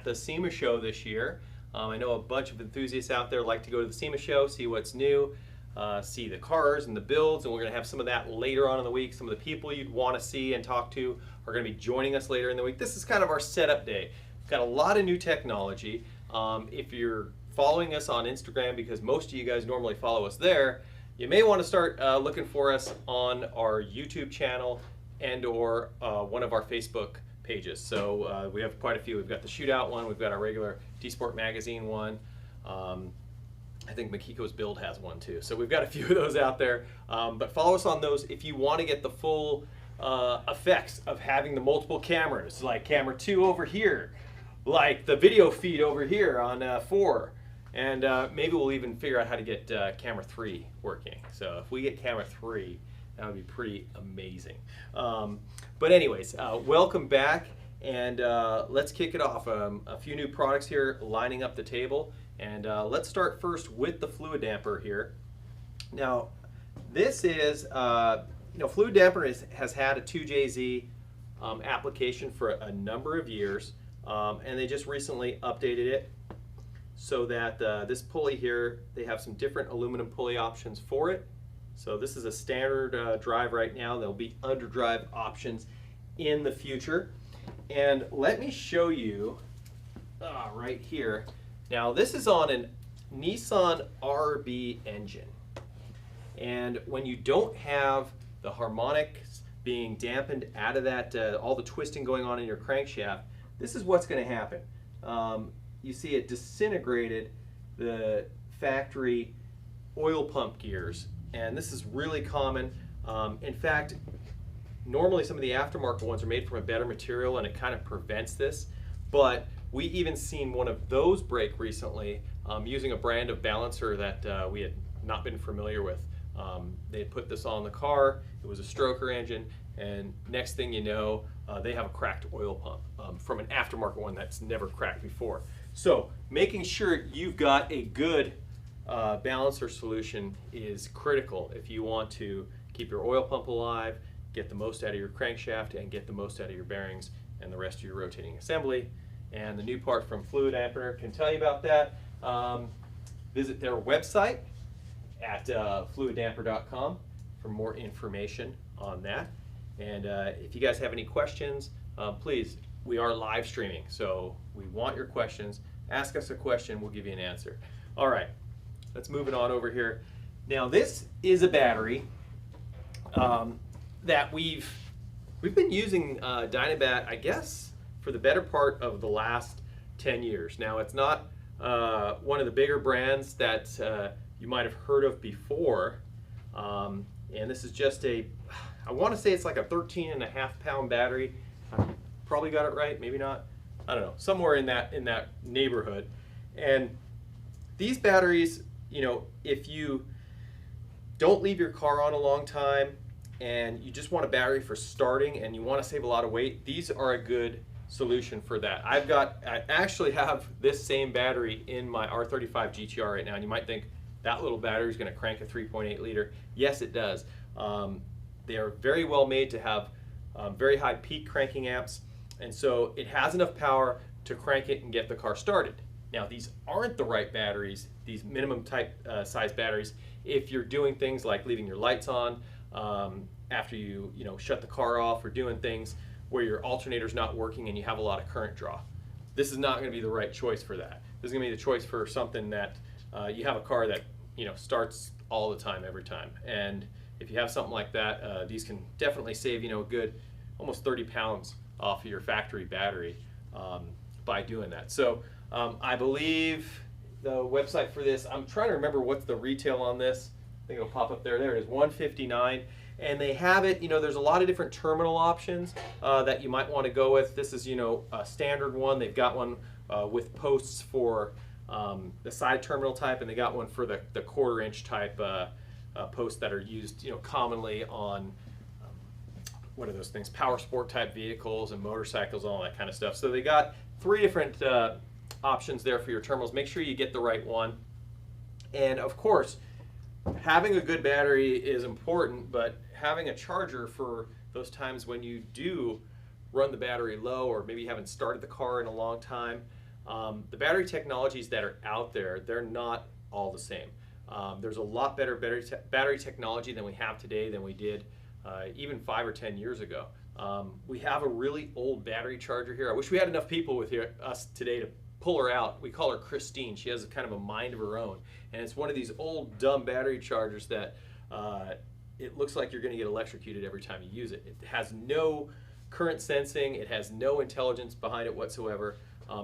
the SEMA show this year. I know a bunch of enthusiasts out there like to go to the SEMA show, see what's new, see the cars and the builds, and we're going to have some of that later on in the week. Some of the people you'd want to see and talk to are going to be joining us later in the week. This is kind of our setup day. We've got a lot of new technology. If you're following us on Instagram, because most of you guys normally follow us there, you may want to start looking for us on our YouTube channel and or one of our Facebook pages. So we have quite a few. We've got the Shootout one, we've got our regular DSPORT magazine one. I think Makiko's Build has one too. So we've got a few of those out there. But follow us on those if you want to get the full effects of having the multiple cameras, like camera 2 over here, like the video feed over here on 4. And maybe we'll even figure out how to get camera 3 working. So if we get camera 3, that would be pretty amazing. But anyways, welcome back, and let's kick it off. A few new products here lining up the table, and let's start first with the fluid damper here. Now, this is, fluid damper has had a 2JZ application for a number of years, and they just recently updated it so that this pulley here, they have some different aluminum pulley options for it. So this is a standard drive right now. There'll be underdrive options in the future. And let me show you right here. Now this is on a Nissan RB engine. And when you don't have the harmonics being dampened out of that, all the twisting going on in your crankshaft, this is what's going to happen. You see it disintegrated the factory oil pump gears. And this is really common. In fact, normally some of the aftermarket ones are made from a better material and it kind of prevents this. But we even seen one of those break recently using a brand of balancer that we had not been familiar with. They had put this on the car, it was a stroker engine, and next thing you know, they have a cracked oil pump from an aftermarket one that's never cracked before. So making sure you've got a good balancer solution is critical if you want to keep your oil pump alive, get the most out of your crankshaft, and get the most out of your bearings and the rest of your rotating assembly. And the new part from Fluid Dampener can tell you about that. Visit their website at fluiddamper.com for more information on that. And if you guys have any questions, please, we are live streaming, so we want your questions. Ask us a question, we'll give you an answer. All right. Let's move it on over here. Now this is a battery that we've been using Dynabat, I guess, for the better part of the last 10 years. Now it's not one of the bigger brands that you might have heard of before, and this is just I want to say it's like a 13.5-pound battery. I probably got it right, maybe not. I don't know, somewhere in that neighborhood. And these batteries, if you don't leave your car on a long time and you just want a battery for starting and you want to save a lot of weight, these are a good solution for that. I actually have this same battery in my R35 GTR right now, and you might think that little battery is going to crank a 3.8 liter. Yes, it does. They are very well made to have very high peak cranking amps, and so it has enough power to crank it and get the car started. Now these aren't the right batteries, these minimum type size batteries, if you're doing things like leaving your lights on after you shut the car off, or doing things where your alternator's not working and you have a lot of current draw. This is not going to be the right choice for that. This is going to be the choice for something that you have a car that starts all the time, every time. And if you have something like that, these can definitely save a good almost 30 pounds off of your factory battery by doing that. So I believe the website for this, I'm trying to remember what's the retail on this. I think it'll pop up there. There it is, $159. And they have it, there's a lot of different terminal options that you might want to go with. This is, a standard one. They've got one with posts for the side terminal type, and they got one for the 1/4-inch type posts that are used, commonly on what are those things? Power sport type vehicles and motorcycles, all that kind of stuff. So they got 3 different options there for your terminals. Make sure you get the right one. And of course, having a good battery is important, but having a charger for those times when you do run the battery low, or maybe you haven't started the car in a long time, The battery technologies that are out there, they're not all the same. There's a lot better battery technology than we have today than we did even 5 or 10 years ago. We have a really old battery charger here. I wish we had enough people with us today to pull her out. We call her Christine. She has kind of a mind of her own. And it's one of these old dumb battery chargers that it looks like you're going to get electrocuted every time you use it. It has no current sensing. It has no intelligence behind it whatsoever.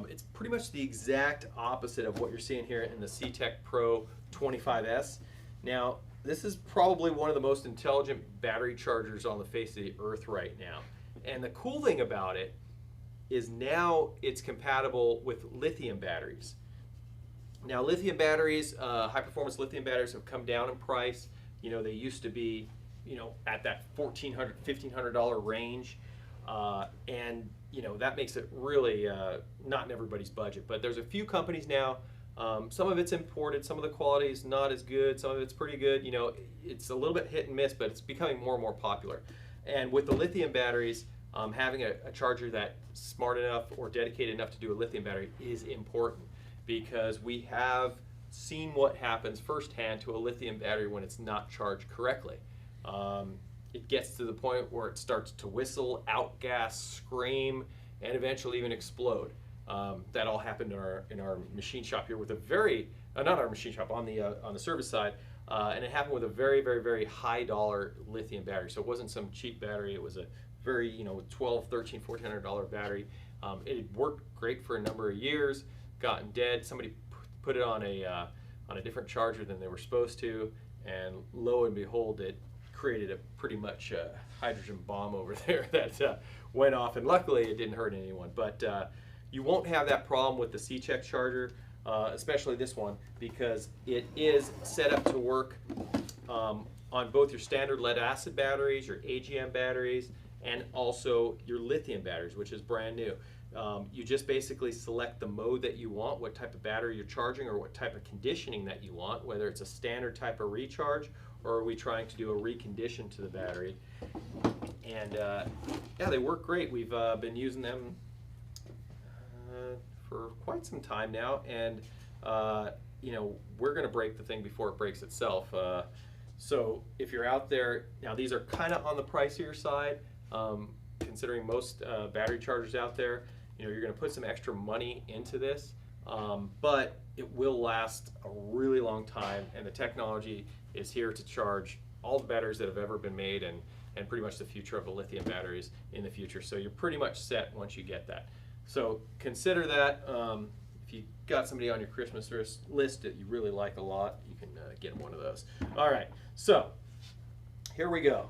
It's pretty much the exact opposite of what you're seeing here in the C-Tech Pro 25S. Now, this is probably one of the most intelligent battery chargers on the face of the earth right now. And the cool thing about it is now it's compatible with lithium batteries. Now, lithium batteries, high-performance lithium batteries have come down in price. You know, they used to be, you know, at that $1,400, $1,500 range. And, you know, that makes it really not in everybody's budget. But there's a few companies now. Some of it's imported, some of the quality is not as good, some of it's pretty good. You know, it's a little bit hit and miss, but it's becoming more and more popular. And with the lithium batteries, having a charger that's smart enough or dedicated enough to do a lithium battery is important, because we have seen what happens firsthand to a lithium battery when it's not charged correctly. It gets to the point where it starts to whistle, outgas, scream, and eventually even explode. That all happened in our machine shop here with a very, not our machine shop, on the service side, and it happened with a very, very, very high dollar lithium battery. So it wasn't some cheap battery. It was a very, you know, $1,200, $1,300, $1,400 battery. It had worked great for a number of years, gotten dead. Somebody put it on a different charger than they were supposed to, and lo and behold, it created a pretty much hydrogen bomb over there that went off, and luckily it didn't hurt anyone. But you won't have that problem with the C-Tech charger, especially this one, because it is set up to work on both your standard lead acid batteries, your AGM batteries, and also your lithium batteries, which is brand new. You just basically select the mode that you want, what type of battery you're charging, or what type of conditioning that you want, whether it's a standard type of recharge, or are we trying to do a recondition to the battery. And yeah, they work great. We've been using them for quite some time now, and you know, we're going to break the thing before it breaks itself. So if you're out there, now these are kind of on the pricier side, considering most battery chargers out there. You know, you're going to put some extra money into this, but it will last a really long time, and the technology is here to charge all the batteries that have ever been made, and pretty much the future of the lithium batteries in the future. So you're pretty much set once you get that. So consider that. If you got somebody on your Christmas list that you really like a lot, you can get them one of those. All right, so here we go.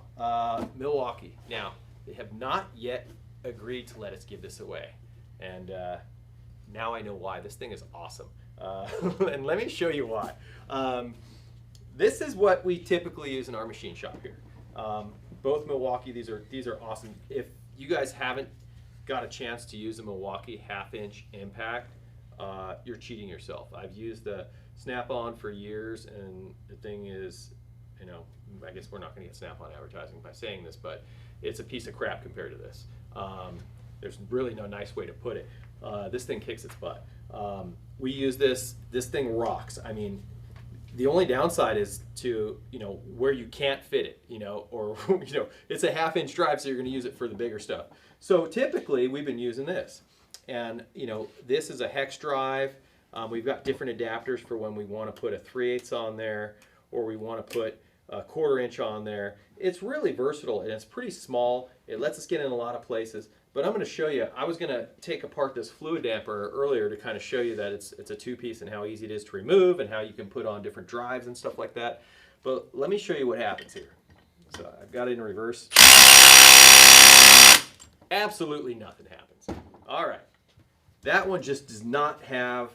Milwaukee. Now, they have not yet agreed to let us give this away. And now I know why. This thing is awesome. And let me show you why. This is what we typically use in our machine shop here. Both Milwaukee, these are awesome. If you guys haven't got a chance to use a Milwaukee 1/2-inch impact, you're cheating yourself. I've used the Snap-on for years, and the thing is, you know, I guess we're not going to get Snap-on advertising by saying this, but it's a piece of crap compared to this. There's really no nice way to put it. This thing kicks its butt. We use this thing rocks. I mean, the only downside is to, you know, where you can't fit it, you know, or, you know, it's a 1/2-inch drive, so you're going to use it for the bigger stuff. So typically we've been using this, and, you know, this is a hex drive. We've got different adapters for when we want to put a 3/8 on there, or we want to put a 1/4 inch on there. It's really versatile, and it's pretty small. It lets us get in a lot of places. But I'm going to show you, I was going to take apart this fluid damper earlier to kind of show you that it's a 2-piece and how easy it is to remove and how you can put on different drives and stuff like that. But let me show you what happens here. So I've got it in reverse. Absolutely nothing happens. All right. That one just does not have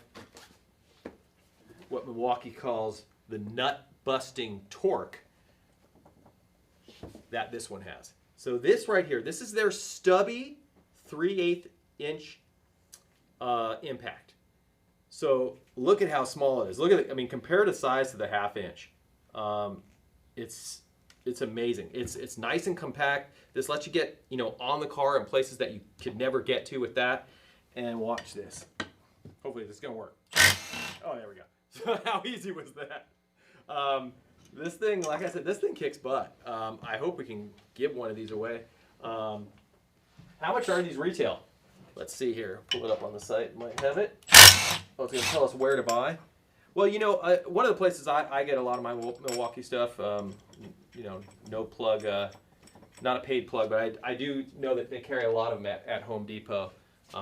what Milwaukee calls the nut-busting torque that this one has. So this right here, this is their stubby 3/8-inch impact. So look at how small it is. Look at it. I mean, compare the size to the 1/2-inch. It's amazing. It's nice and compact. This lets you get, you know, on the car in places that you could never get to with that. And watch this. Hopefully this is gonna work. Oh, there we go. So how easy was that? This thing, like I said, this thing kicks butt. I hope we can give one of these away. How much are these retail? Let's see here. Pull it up on the site. Might have it. Oh, it's gonna tell us where to buy. Well, you know, one of the places I get a lot of my Milwaukee stuff, you know, no plug, not a paid plug, but I do know that they carry a lot of them at Home Depot,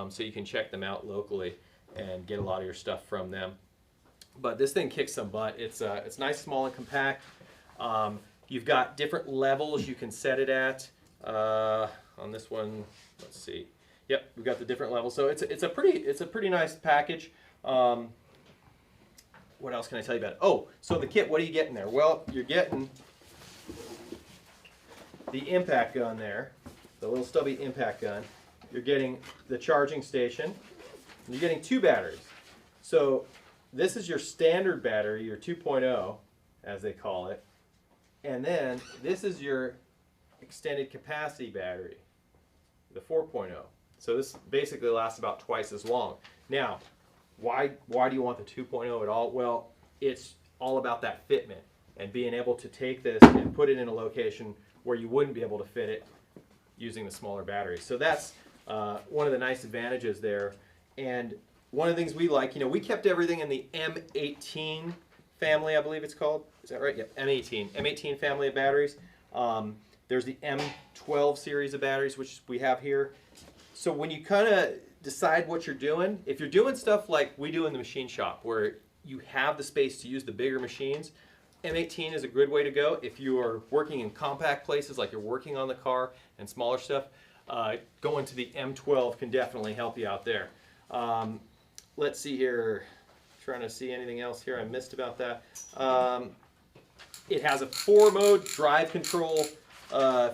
so you can check them out locally and get a lot of your stuff from them. But this thing kicks some butt. It's nice, small, and compact. You've got different levels you can set it at. On this one, let's see. Yep, we've got the different levels. So it's a pretty nice package. What else can I tell you about it? Oh, so the kit, what are you getting there? Well, you're getting the impact gun there, the little stubby impact gun. You're getting the charging station, and you're getting 2 batteries. So this is your standard battery, your 2.0, as they call it. And then this is your extended capacity battery, the 4.0. So this basically lasts about twice as long. Now, why do you want the 2.0 at all? Well, it's all about that fitment and being able to take this and put it in a location where you wouldn't be able to fit it using the smaller batteries. So that's one of the nice advantages there. And one of the things we like, you know, we kept everything in the M18 family, I believe it's called. Is that right? Yep, M18 family of batteries. There's the M12 series of batteries, which we have here. So when you kind of decide what you're doing, if you're doing stuff like we do in the machine shop, where you have the space to use the bigger machines, M18 is a good way to go. If you are working in compact places, like you're working on the car and smaller stuff, going to the M12 can definitely help you out there. Let's see here, trying to see anything else here I missed about that. It has a 4-mode drive control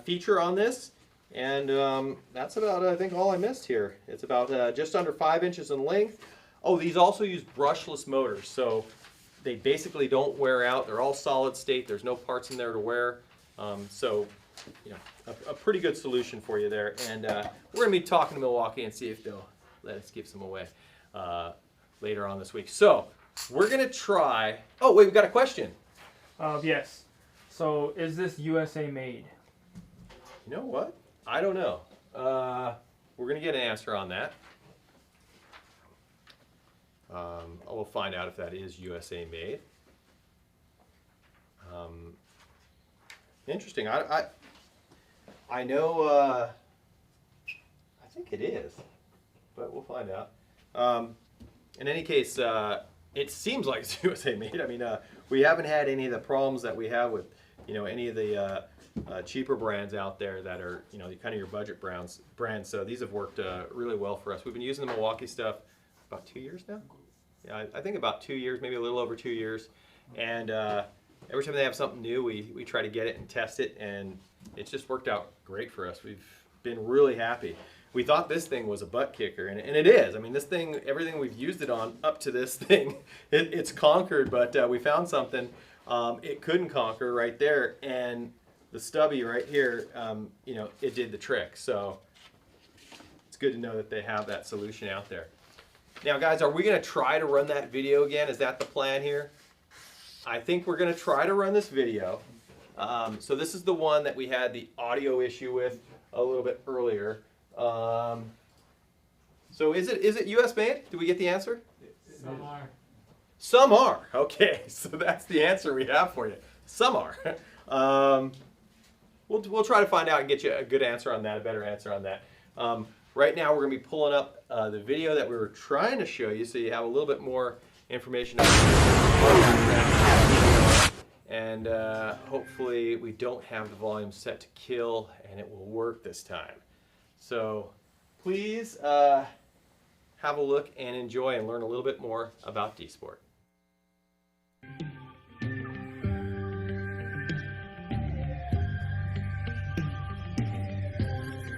feature on this. And that's about, I think, all I missed here. It's about just under 5 inches in length. Oh, these also use brushless motors, so they basically don't wear out. They're all solid state. There's no parts in there to wear. So, you know, a pretty good solution for you there. And we're going to be talking to Milwaukee and see if they'll let us give some away later on this week. So, we're going to try... Oh, wait, we got a question. Yes. So, is this USA made? You know what? I don't know. We're going to get an answer on that. We'll find out if that is USA made. Interesting. I know, I think it is, but we'll find out. In any case, it seems like it's USA made. I mean, we haven't had any of the problems that we have with, you know, any of the cheaper brands out there that are, you know, kind of your budget brands. So these have worked really well for us. We've been using the Milwaukee stuff about 2 years now. Yeah, I think about 2 years, maybe a little over 2 years. And every time they have something new, we try to get it and test it, and it's just worked out great for us. We've been really happy. We thought this thing was a butt kicker, and it is. I mean, this thing, everything we've used it on up to this thing, it's conquered, but we found something it couldn't conquer right there, and the stubby right here, you know, it did the trick. So it's good to know that they have that solution out there. Now, guys, are we going to try to run that video again? Is that the plan here? I think we're going to try to run this video. So this is the one that we had the audio issue with a little bit earlier. So is it US made? Did we get the answer? Some are. Some are. Okay, so that's the answer we have for you. Some are. We'll try to find out and get you a good answer on that, a better answer on that. Right now, we're going to be pulling up the video that we were trying to show you, so you have a little bit more information. And hopefully, we don't have the volume set to kill, and it will work this time. So please have a look and enjoy and learn a little bit more about DSPORT.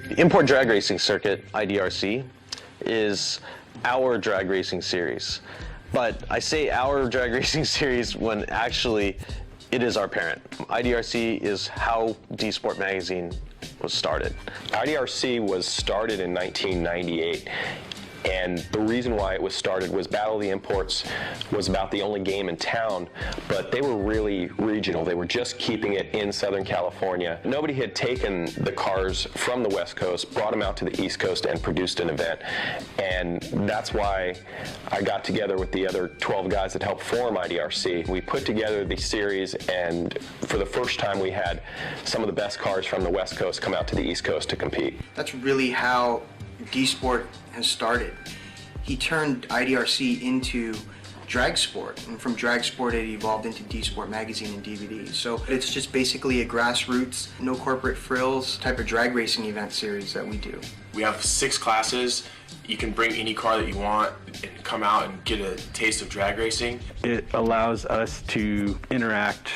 The Import Drag Racing Circuit, IDRC, is our drag racing series. But I say our drag racing series when actually it is our parent. IDRC is how DSPORT magazine was started. IDRC was started in 1998. And the reason why it was started was Battle of the Imports was about the only game in town, but they were really regional. They were just keeping it in Southern California. Nobody had taken the cars from the West Coast, brought them out to the East Coast, and produced an event. And that's why I got together with the other 12 guys that helped form IDRC. We put together the series, and for the first time we had some of the best cars from the West Coast come out to the East Coast to compete. That's really how DSPORT has started. He turned IDRC into drag sport, and from drag sport it evolved into DSPORT magazine and DVD. So it's just basically a grassroots, no corporate frills type of drag racing event series that we do. We have 6 classes. You can bring any car that you want and come out and get a taste of drag racing. It allows us to interact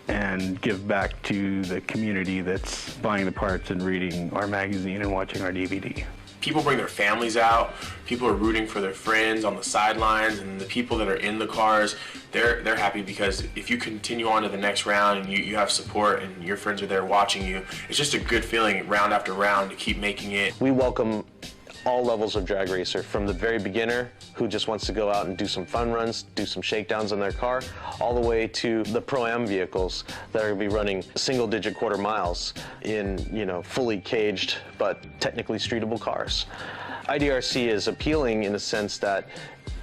and give back to the community that's buying the parts and reading our magazine and watching our DVD. People bring their families out, people are rooting for their friends on the sidelines, and the people that are in the cars, they're happy because if you continue on to the next round and you have support and your friends are there watching you, it's just a good feeling round after round to keep making it. We welcome all levels of drag racer, from the very beginner who just wants to go out and do some fun runs, do some shakedowns on their car, all the way to the Pro-Am vehicles that are going to be running single-digit quarter miles in, fully caged but technically streetable cars. IDRC is appealing in the sense that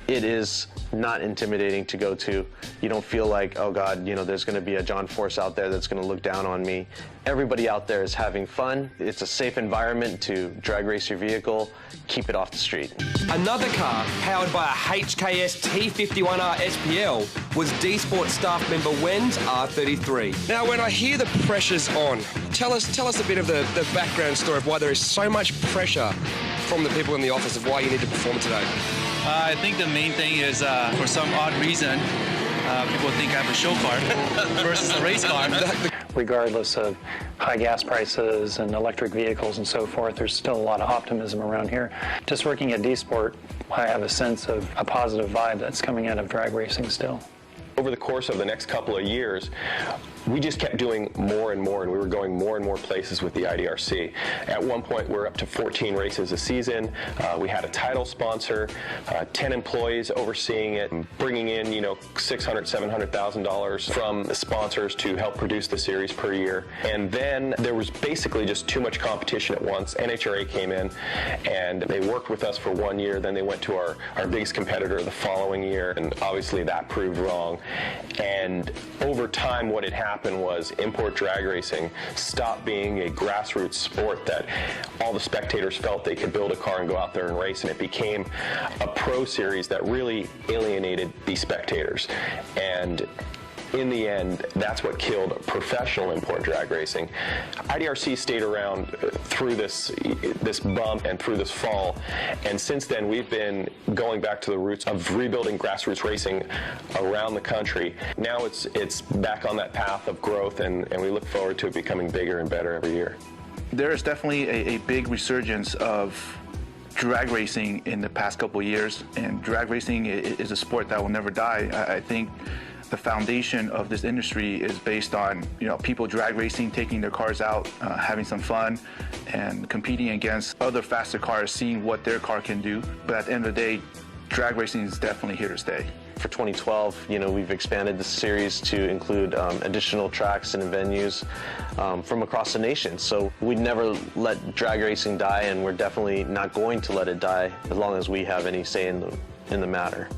it is not intimidating to go to. You don't feel like, oh God, there's gonna be a John Force out there that's gonna look down on me. Everybody out there is having fun. It's a safe environment to drag race your vehicle, keep it off the street. Another car powered by a HKS T51R SPL was DSPORT staff member Wen's R33. Now, when I hear the pressure's on, tell us a bit of the background story of why there is so much pressure from the people in the office of why you need to perform today. I think the main thing is, for some odd reason, people think I have a show car versus a race car. Regardless of high gas prices and electric vehicles and so forth, there's still a lot of optimism around here. Just working at DSPORT, I have a sense of a positive vibe that's coming out of drag racing still. Over the course of the next couple of years, we just kept doing more and more, and we were going more and more places with the IDRC. At one point, we're up to 14 races a season. We had a title sponsor, 10 employees overseeing it, bringing in, $600,000, $700,000 from the sponsors to help produce the series per year. And then there was basically just too much competition at once. NHRA came in, and they worked with us for 1 year. Then they went to our biggest competitor the following year, and obviously that proved wrong. And over time, what had happened was import drag racing stopped being a grassroots sport that all the spectators felt they could build a car and go out there and race, and it became a pro series that really alienated the spectators. And in the end, that's what killed professional import drag racing. IDRC stayed around through this bump and through this fall, and since then we've been going back to the roots of rebuilding grassroots racing around the country. Now it's back on that path of growth, and we look forward to it becoming bigger and better every year. There is definitely a big resurgence of drag racing in the past couple of years, and drag racing is a sport that will never die. I think the foundation of this industry is based on people drag racing, taking their cars out, having some fun, and competing against other faster cars, seeing what their car can do. But at the end of the day, drag racing is definitely here to stay. For 2012, we've expanded the series to include additional tracks and venues from across the nation. So we'd never let drag racing die, and we're definitely not going to let it die as long as we have any say in the matter.